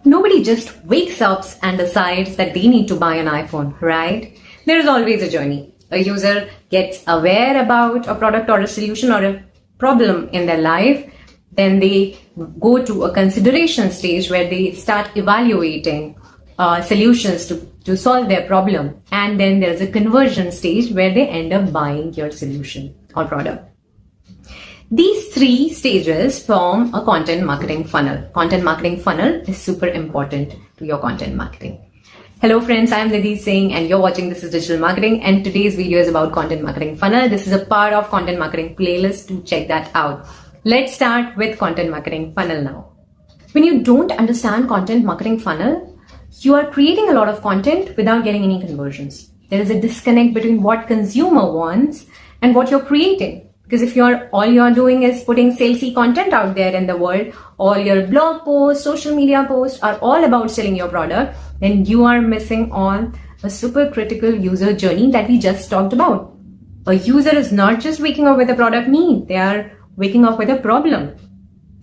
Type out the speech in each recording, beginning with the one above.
Nobody just wakes up and decides that they need to buy an iPhone, right? There is always a journey. A user gets aware about a product or a solution or a problem in their life. Then they go to a consideration stage where they start evaluating solutions to solve their problem. And then there's a conversion stage where they end up buying your solution or product. These three stages form a content marketing funnel. Content marketing funnel is super important to your content marketing. Hello friends, I am Nidhi Singh and you're watching This is Digital Marketing, and today's video is about content marketing funnel. This is a part of content marketing playlist, to check that out. Let's start with content marketing funnel now. When you don't understand content marketing funnel, you are creating a lot of content without getting any conversions. There is a disconnect between what consumer wants and what you're creating. Because if all you're doing is putting salesy content out there in the world, all your blog posts, social media posts are all about selling your product, then you are missing on a super critical user journey that we just talked about. A user is not just waking up with a product need, they are waking up with a problem.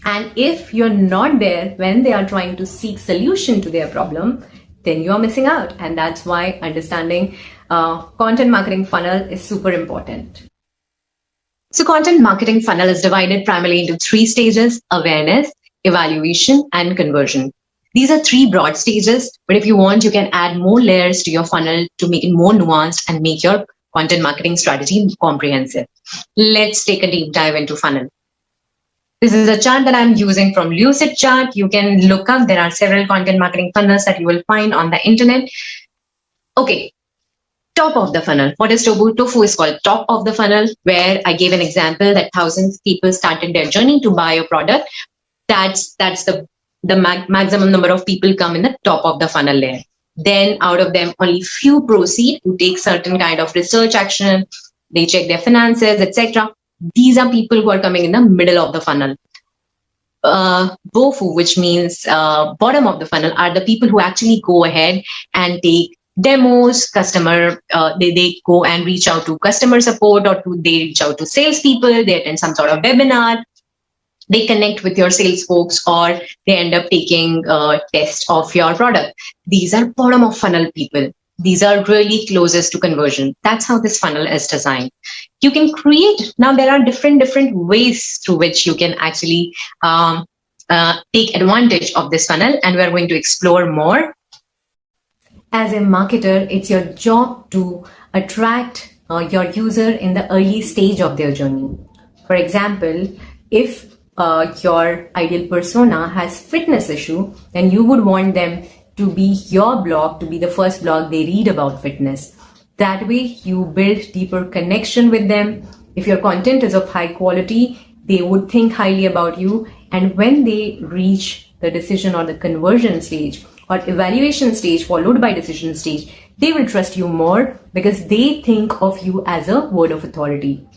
And if you're not there when they are trying to seek solution to their problem, then you are missing out. And that's why understanding content marketing funnel is super important. So content marketing funnel is divided primarily into three stages: awareness, evaluation, and conversion. These are three broad stages, but if you want, you can add more layers to your funnel to make it more nuanced and make your content marketing strategy comprehensive. Let's take a deep dive into funnel. This is a chart that I'm using from Lucid Chart. You can look up, there are several content marketing funnels that you will find on the internet. Okay. Top of the funnel. What is TOFU? TOFU is called top of the funnel, where I gave an example that thousands of people started their journey to buy a product. That's the maximum number of people come in the top of the funnel layer. Then out of them, only few proceed to take certain kind of research action. They check their finances, etc. These are people who are coming in the middle of the funnel. BOFU, which means bottom of the funnel, are the people who actually go ahead and take demos, they go and reach out to customer support, or they reach out to salespeople, they attend some sort of webinar, they connect with your sales folks, or they end up taking a test of your product. These are bottom of funnel people. These are really closest to conversion. That's how this funnel is designed. You can create, now there are different ways through which you can actually take advantage of this funnel, and we're going to explore more. As a marketer, it's your job to attract your user in the early stage of their journey. For example, if your ideal persona has fitness issue, then you would want them to be your blog, to be the first blog they read about fitness. That way, you build deeper connection with them. If your content is of high quality, they would think highly about you. And when they reach the decision or the conversion stage, or evaluation stage followed by decision stage, they will trust you more because they think of you as a word of authority.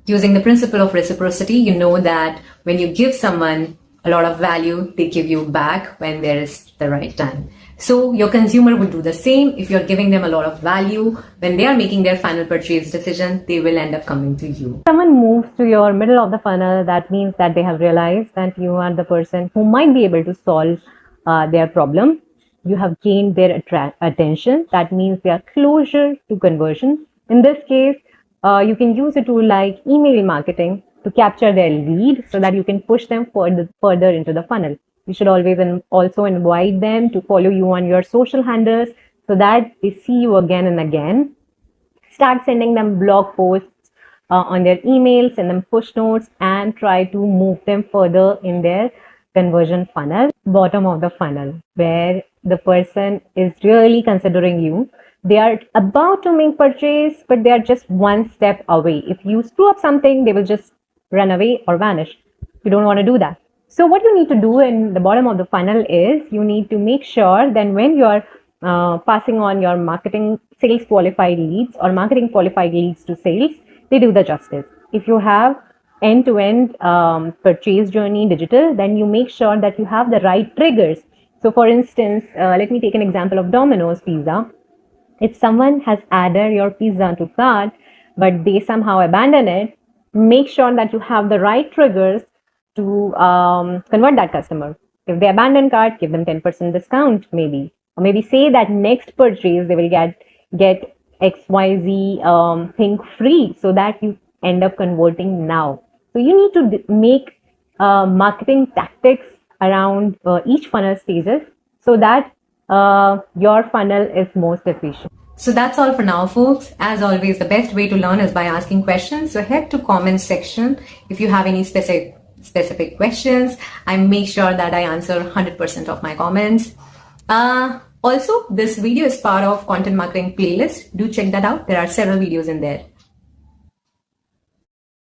Using the principle of reciprocity, you know that when you give someone a lot of value, they give you back when there is the right time. So your consumer would do the same. If you're giving them a lot of value, when they are making their final purchase decision, they will end up coming to you. Someone moves to your middle of the funnel, that means that they have realized that you are the person who might be able to solve their problem. You have gained their attention. That means they are closer to conversion. In this case, you can use a tool like email marketing to capture their lead so that you can push them further into the funnel. You should always also invite them to follow you on your social handles so that they see you again and again. Start sending them blog posts on their email, send them push notes, and try to move them further in their conversion funnel. Bottom of the funnel, where the person is really considering you. They are about to make purchase, but they are just one step away. If you screw up something, they will just run away or vanish. You don't want to do that. So what you need to do in the bottom of the funnel is you need to make sure that when you're passing on your marketing sales qualified leads or marketing qualified leads to sales, they do the justice. If you have end-to-end purchase journey digital, then you make sure that you have the right triggers. So for instance, let me take an example of Domino's Pizza. If someone has added your pizza to cart, but they somehow abandon it, make sure that you have the right triggers to convert that customer. If they abandon cart, give them 10% discount maybe. Or maybe say that next purchase they will get XYZ thing free, so that you end up converting now. So you need to make marketing tactics around each funnel stages, so that your funnel is most efficient. So that's all for now, folks. As always, the best way to learn is by asking questions. So head to comment section if you have any specific questions. I make sure that I answer 100% of my comments. Also, this video is part of content marketing playlist. Do check that out. There are several videos in there.